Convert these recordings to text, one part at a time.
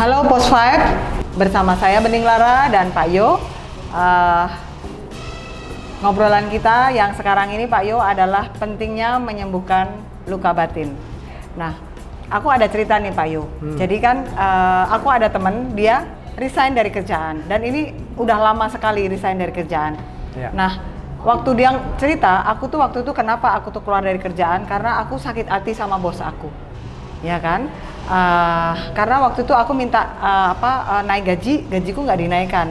Halo Pos 5, bersama saya Bening Lara dan Pak Yo. Ngobrolan kita yang sekarang ini Pak Yo adalah pentingnya menyembuhkan luka batin. Nah, aku ada cerita nih Pak Yo. Jadi kan aku ada temen, dia resign dari kerjaan. Dan ini udah lama sekali resign dari kerjaan. Ya. Nah, waktu dia cerita, aku tuh waktu itu kenapa aku tuh keluar dari kerjaan, karena aku sakit hati sama bos aku. Ya kan? Karena waktu itu aku minta naik gajiku nggak dinaikkan.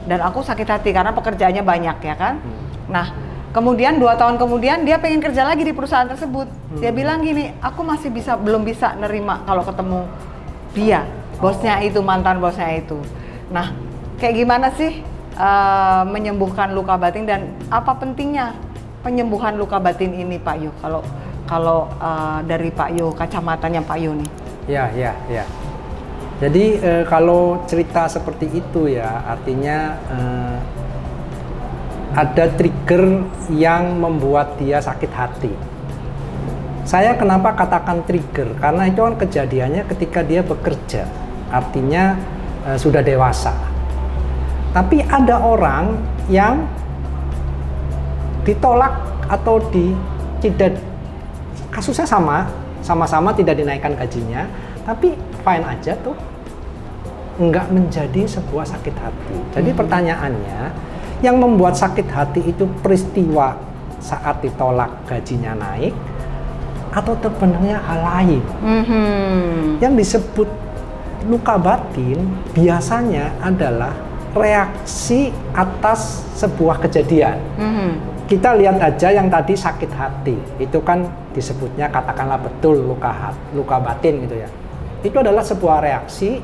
Dan aku sakit hati karena pekerjaannya banyak, ya kan? Nah, kemudian 2 tahun kemudian dia pengen kerja lagi di perusahaan tersebut. Dia bilang gini, aku masih belum bisa nerima kalau ketemu dia, bosnya itu, mantan bosnya itu. Nah, kayak gimana sih menyembuhkan luka batin dan apa pentingnya penyembuhan luka batin ini Pak Yo? Kalau dari Pak Yo, kacamatanya Pak Yo nih. Ya. Jadi kalau cerita seperti itu ya, artinya ada trigger yang membuat dia sakit hati. Saya kenapa katakan trigger? Karena itu kan kejadiannya ketika dia bekerja, artinya sudah dewasa. Tapi ada orang yang ditolak atau tidak, kasusnya sama-sama tidak dinaikkan gajinya, tapi fine aja tuh, nggak menjadi sebuah sakit hati. Jadi pertanyaannya, yang membuat sakit hati itu peristiwa saat ditolak gajinya naik, atau sebenarnya hal lain? Yang disebut luka batin biasanya adalah reaksi atas sebuah kejadian. Kita lihat aja yang tadi sakit hati, itu kan disebutnya katakanlah betul luka batin gitu ya. Itu adalah sebuah reaksi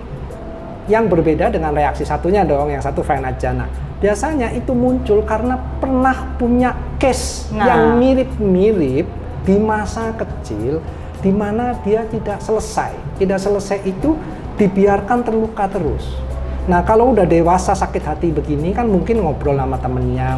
yang berbeda dengan reaksi satunya dong, yang satu fine aja. Nah, biasanya itu muncul karena pernah punya case yang mirip-mirip di masa kecil, di mana dia tidak selesai itu dibiarkan terluka terus. Nah, kalau udah dewasa sakit hati begini kan mungkin ngobrol sama temennya,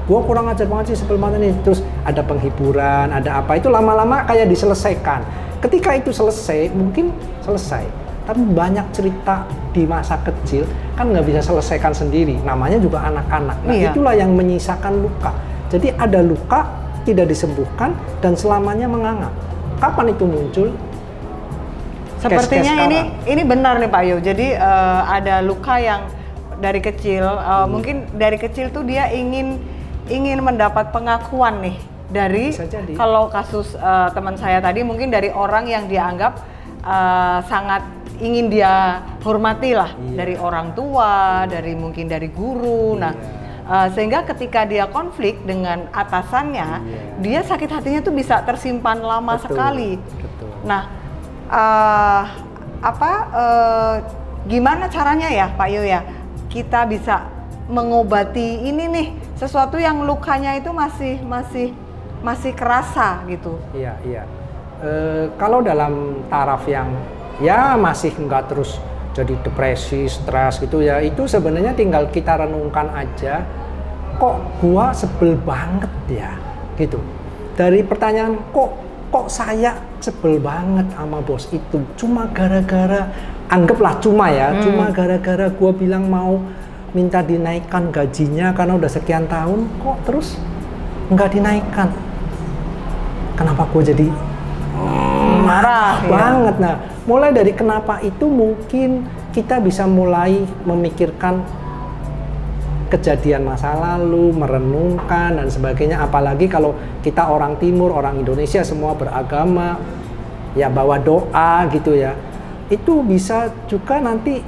gua kurang ajar banget sih, sebel banget nih, terus ada penghiburan, ada apa, itu lama-lama kayak diselesaikan. Ketika itu selesai, mungkin selesai. Tapi banyak cerita di masa kecil kan nggak bisa selesaikan sendiri, namanya juga anak-anak. Nah, itulah yang menyisakan luka. Jadi ada luka tidak disembuhkan dan selamanya menganga. Kapan itu muncul? Sepertinya ini benar nih Pak Yo. Jadi ada luka yang dari kecil, mungkin dari kecil tuh dia ingin mendapat pengakuan nih dari, kalau kasus teman saya tadi mungkin dari orang yang dia anggap sangat ingin dia hormati lah, dari orang tua, mungkin dari guru. Nah, sehingga ketika dia konflik dengan atasannya, dia sakit hatinya tuh bisa tersimpan lama sekali. Nah, gimana caranya ya Pak Yo ya, kita bisa mengobati ini nih, sesuatu yang lukanya itu masih kerasa gitu. Iya. Kalau dalam taraf yang ya masih nggak terus jadi depresi, stres gitu ya, itu sebenarnya tinggal kita renungkan aja, kok gua sebel banget ya gitu. Dari pertanyaan kok saya sebel banget sama bos itu, cuma gara-gara, anggaplah cuma gara-gara gua bilang mau minta dinaikkan gajinya karena udah sekian tahun, kok terus nggak dinaikkan. Kenapa gua jadi marah banget? Nah, mulai dari kenapa itu mungkin kita bisa mulai memikirkan kejadian masa lalu, merenungkan dan sebagainya. Apalagi kalau kita orang Timur, orang Indonesia semua beragama, ya bawa doa gitu ya. Itu bisa juga nanti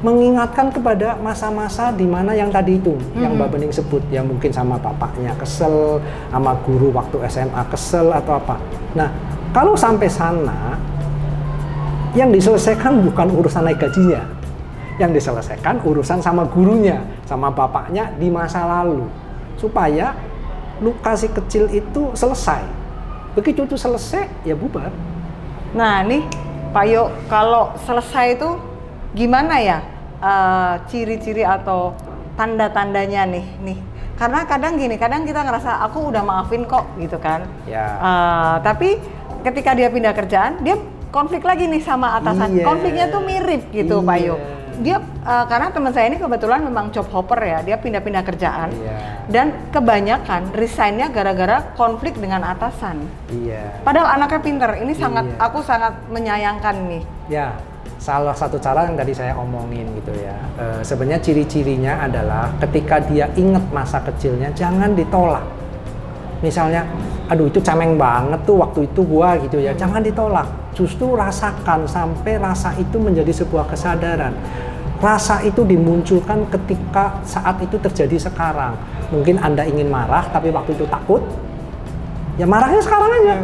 mengingatkan kepada masa-masa di mana yang tadi itu, yang Mbak Bening sebut, ya mungkin sama bapaknya kesel, sama guru waktu SMA kesel atau apa. Nah, kalau sampai sana, yang diselesaikan bukan urusan naik gajinya, yang diselesaikan urusan sama gurunya, sama bapaknya di masa lalu, supaya luka si kecil itu selesai. Begitu itu selesai, ya bubar. Nah nih Pak Yo, kalau selesai itu gimana ya ciri-ciri atau tanda-tandanya nih? Karena kadang kita ngerasa aku udah maafin kok gitu kan. Tapi ketika dia pindah kerjaan, dia konflik lagi nih sama atasan. Iya. Konfliknya tuh mirip gitu Pak Yo. Iya. Dia karena teman saya ini kebetulan memang job hopper ya, dia pindah-pindah kerjaan. Iya. Dan kebanyakan resign-nya gara-gara konflik dengan atasan. Iya. Padahal anaknya pinter, ini Iya. aku sangat menyayangkan nih. Ya, salah satu cara yang tadi saya omongin gitu ya. Sebenarnya ciri-cirinya adalah ketika dia inget masa kecilnya, jangan ditolak. Misalnya, aduh itu cemeng banget tuh waktu itu gua gitu ya, jangan ditolak. Justru rasakan sampai rasa itu menjadi sebuah kesadaran. Rasa itu dimunculkan ketika saat itu terjadi sekarang. Mungkin Anda ingin marah, tapi waktu itu takut. Ya marahnya sekarang aja.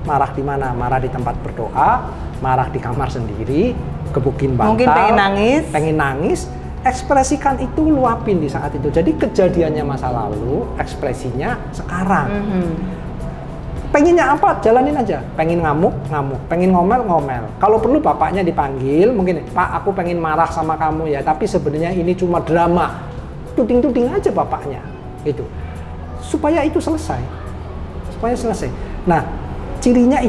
Marah di mana? Marah di tempat berdoa, marah di kamar sendiri, gebukin bantal. Mungkin pengen nangis. Ekspresikan itu, luapin di saat itu. Jadi kejadiannya masa lalu, ekspresinya sekarang. Pengennya apa? Jalanin aja. Pengen ngamuk, ngamuk. Pengen ngomel, ngomel. Kalau perlu bapaknya dipanggil, mungkin, Pak aku pengen marah sama kamu ya, tapi sebenarnya ini cuma drama. Tuding-tuding aja bapaknya, gitu. Supaya itu selesai. Nah, cirinya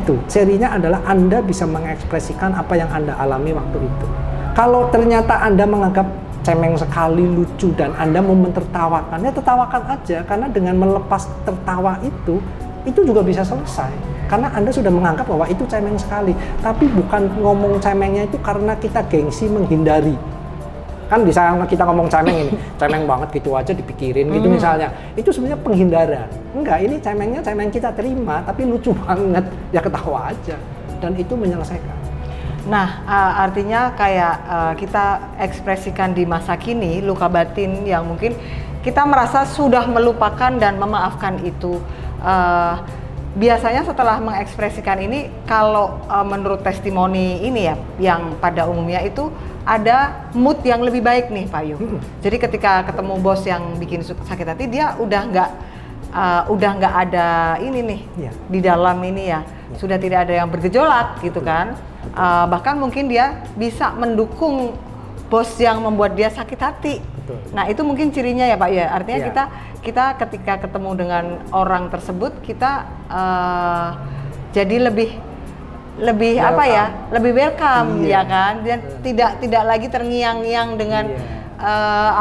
adalah Anda bisa mengekspresikan apa yang Anda alami waktu itu. Kalau ternyata Anda menganggap cemeng sekali, lucu, dan Anda mau mentertawakan, ya tertawakan aja. Karena dengan melepas tertawa itu juga bisa selesai. Karena Anda sudah menganggap bahwa itu cemeng sekali. Tapi bukan ngomong cemengnya itu karena kita gengsi menghindari. Kan bisa kita ngomong cemeng ini, cemeng banget gitu aja dipikirin gitu misalnya. Itu sebenarnya penghindaran. Enggak, ini cemengnya cemeng kita terima, tapi lucu banget, ya ketawa aja. Dan itu menyelesaikan. Nah, artinya kayak kita ekspresikan di masa kini, luka batin yang mungkin kita merasa sudah melupakan dan memaafkan itu. Biasanya setelah mengekspresikan ini, kalau menurut testimoni ini ya, yang pada umumnya itu ada mood yang lebih baik nih Pak Yu. Jadi ketika ketemu bos yang bikin sakit hati, dia udah nggak ada ini nih di dalam ini ya, sudah tidak ada yang bergejolak gitu kan. Bahkan mungkin dia bisa mendukung bos yang membuat dia sakit hati. Betul. Nah itu mungkin cirinya ya Pak ya. Artinya kita ketika ketemu dengan orang tersebut, kita jadi lebih welcome. Apa ya, lebih welcome ya kan, dan tidak lagi terngiang-ngiang dengan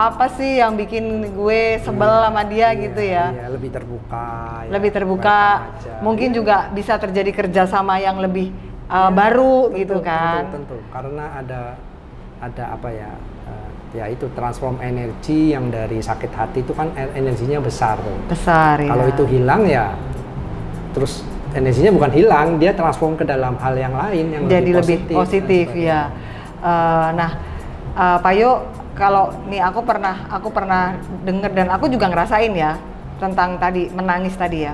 apa sih yang bikin gue sebel sama dia gitu ya. Lebih terbuka. Lebih terbuka. Mungkin juga bisa terjadi kerjasama yang lebih baru gitu kan. Tentu. Karena ada apa ya? Ya itu transform energi yang dari sakit hati itu kan energinya besar tuh. Besar ya. Kalau itu hilang ya, terus energinya bukan hilang, dia transform ke dalam hal yang lain yang jadi lebih positif ya. Pak Yo, kalau nih aku pernah dengar dan aku juga ngerasain ya tentang tadi menangis tadi ya.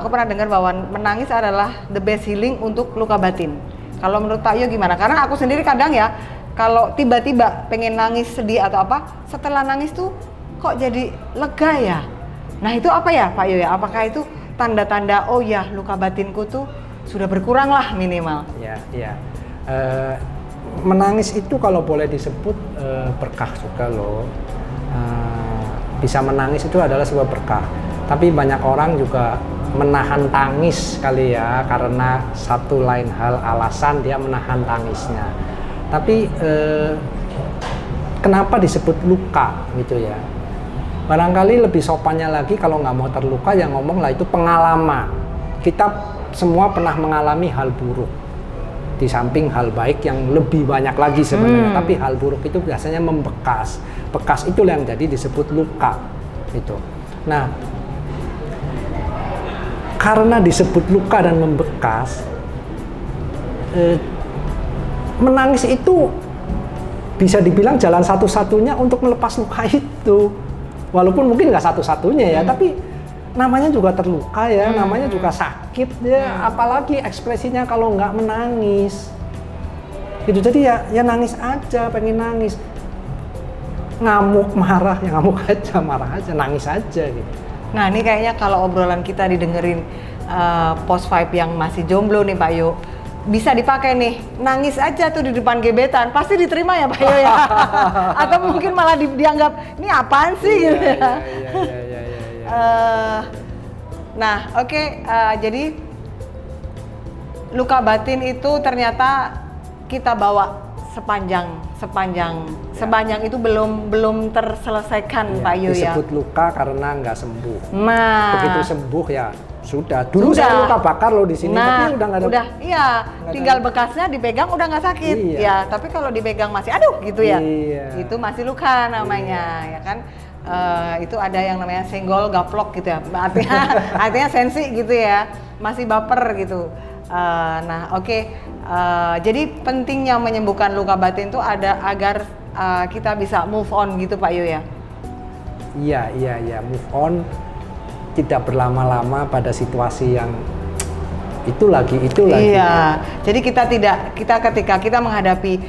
Aku pernah dengar bahwa menangis adalah the best healing untuk luka batin. Kalau menurut Pak Yo gimana? Karena aku sendiri kadang ya, kalau tiba-tiba pengen nangis sedih atau apa, setelah nangis tuh kok jadi lega ya. Nah itu apa ya Pak Yo ya? Apakah itu tanda-tanda oh ya luka batinku tuh sudah berkurang lah minimal? Ya. Menangis itu kalau boleh disebut berkah juga loh. Bisa menangis itu adalah sebuah berkah. Tapi banyak orang juga menahan tangis kali ya, karena satu lain hal alasan dia menahan tangisnya. Tapi kenapa disebut luka gitu ya? Barangkali lebih sopannya lagi kalau nggak mau terluka ya ngomong lah itu pengalaman. Kita semua pernah mengalami hal buruk. Di samping hal baik yang lebih banyak lagi sebenarnya. Tapi hal buruk itu biasanya membekas. Bekas itu yang jadi disebut luka. Gitu. Nah, karena disebut luka dan membekas, menangis itu bisa dibilang jalan satu-satunya untuk melepas luka itu. Walaupun mungkin nggak satu-satunya ya, tapi namanya juga terluka ya, namanya juga sakit ya, apalagi ekspresinya kalau nggak menangis. Gitu, jadi ya nangis aja, pengen nangis. Ngamuk, marah, ya ngamuk aja, marah aja, nangis aja gitu. Nah ini kayaknya kalau obrolan kita didengerin post vibe yang masih jomblo nih Pak Yo, bisa dipakai nih, nangis aja tuh di depan gebetan, pasti diterima ya Pak Yo ya. Atau mungkin malah dianggap ini apaan sih gitu ya. Nah oke, jadi luka batin itu ternyata kita bawa sepanjang itu belum terselesaikan, Pak Yu ya. Disebut luka karena nggak sembuh. Nah, begitu sembuh ya sudah. Dulu saya luka bakar loh di sini, tapi udah nggak ada. Iya, tinggal bekasnya dipegang udah nggak sakit. Iya. Ya, tapi kalau dipegang masih aduh gitu ya. Iya. Itu masih luka namanya, ya kan. Itu ada yang namanya senggol gaplok gitu ya. Artinya sensi gitu ya. Masih baper gitu. Jadi pentingnya menyembuhkan luka batin itu ada agar kita bisa move on gitu, Pak Yu ya. Iya, move on, tidak berlama-lama pada situasi yang itu lagi. Iya. Jadi ketika kita menghadapi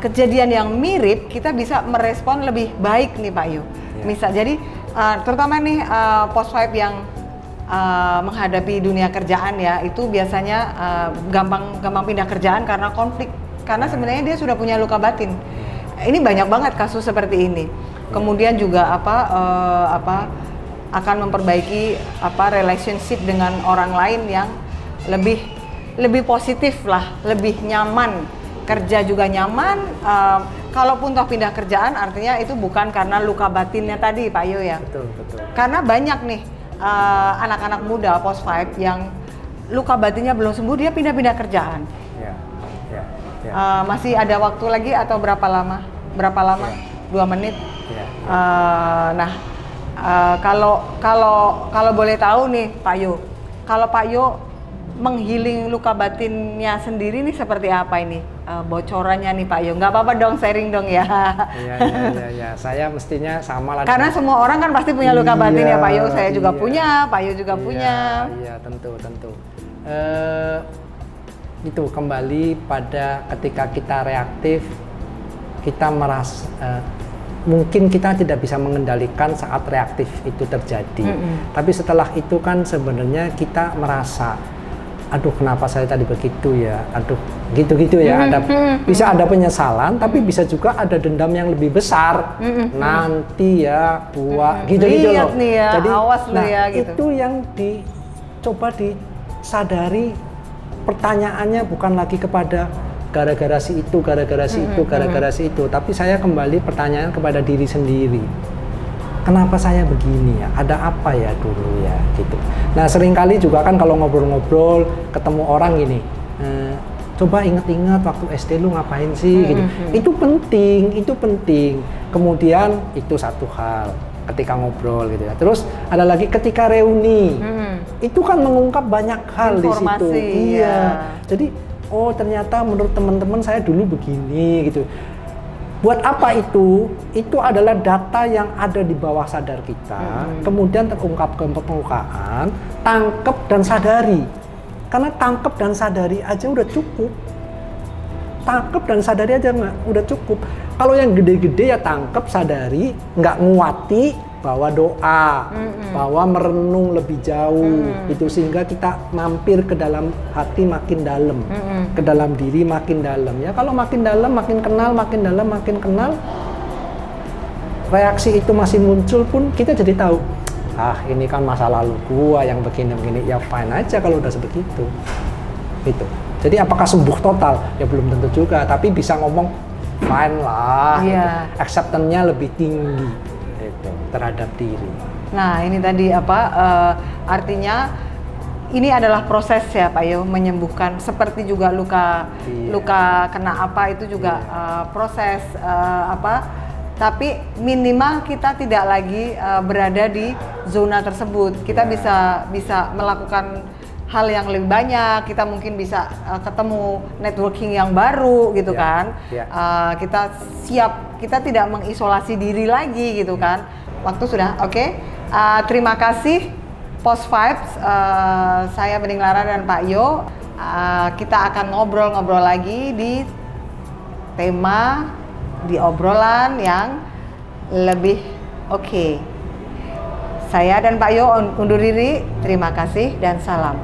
kejadian yang mirip, kita bisa merespon lebih baik nih, Pak Yu. Misal jadi terutama nih post-5 yang menghadapi dunia kerjaan ya, itu biasanya gampang pindah kerjaan karena konflik, karena sebenarnya dia sudah punya luka batin. Ini banyak banget kasus seperti ini. Kemudian juga akan memperbaiki relationship dengan orang lain yang lebih positif lah, lebih nyaman, kerja juga nyaman. Kalaupun toh pindah kerjaan, artinya itu bukan karena luka batinnya tadi, Pak Yu ya. Betul. Karena banyak nih anak-anak muda post-5 yang luka batinnya belum sembuh, dia pindah-pindah kerjaan. Ya. Masih ada waktu lagi atau berapa lama? 2 menit. Ya. Kalau boleh tahu nih, Pak Yu, kalau Pak Yu menghealing luka batinnya sendiri nih seperti apa ini? Bocorannya nih, Pak Yu. Nggak apa-apa dong, sharing dong ya. Iya. Saya mestinya sama lah. Karena semua orang kan pasti punya luka batin ya, Pak Yu. Saya juga punya, Pak Yu juga punya. Iya, tentu. Itu kembali pada ketika kita reaktif, kita merasa mungkin kita tidak bisa mengendalikan saat reaktif itu terjadi. Tapi setelah itu kan sebenarnya kita merasa, aduh kenapa saya tadi begitu ya, aduh gitu ya. Bisa ada penyesalan, tapi bisa juga ada dendam yang lebih besar. Nanti ya buat gitu loh. Nih ya, jadi awas lu ya gitu. Itu yang dicoba disadari, pertanyaannya bukan lagi kepada gara-gara si itu, tapi saya kembali pertanyaan kepada diri sendiri. Kenapa saya begini ya? Ada apa ya dulu ya gitu. Nah, seringkali juga kan kalau ngobrol-ngobrol ketemu orang gini, coba inget-inget waktu SD lu ngapain sih gitu. Itu penting. Kemudian itu satu hal ketika ngobrol gitu ya. Terus ada lagi ketika reuni. Itu kan mengungkap banyak hal informasi, di situ. Iya. Jadi oh ternyata menurut teman-teman saya dulu begini gitu. Buat apa itu? Itu adalah data yang ada di bawah sadar kita, kemudian terungkap ke permukaan, tangkep dan sadari. Karena tangkep dan sadari aja udah cukup. Udah cukup. Kalau yang gede-gede ya tangkep, sadari, nggak nguati, bawa doa, bawa merenung lebih jauh, itu sehingga kita mampir ke dalam hati makin dalam, ke dalam diri makin dalam. Ya kalau makin dalam, makin kenal, reaksi itu masih muncul pun kita jadi tahu, ini kan masa lalu gua yang begini-begini, ya fine aja kalau udah sebegitu. Itu. Jadi apakah sembuh total? Ya belum tentu juga, tapi bisa ngomong fine lah. Gitu. Acceptance-nya lebih tinggi terhadap diri. Nah ini tadi artinya ini adalah proses ya Pak Yu, menyembuhkan, seperti juga luka kena apa itu juga proses tapi minimal kita tidak lagi berada di zona tersebut. Kita bisa melakukan hal yang lebih banyak, kita mungkin bisa ketemu networking yang baru gitu kan. Kita siap, kita tidak mengisolasi diri lagi gitu kan. Waktu sudah, oke. Terima kasih Post Vibes, saya Bening Lara dan Pak Yu. Kita akan ngobrol-ngobrol lagi di tema, di obrolan yang lebih oke. Saya dan Pak Yu undur diri, terima kasih dan salam.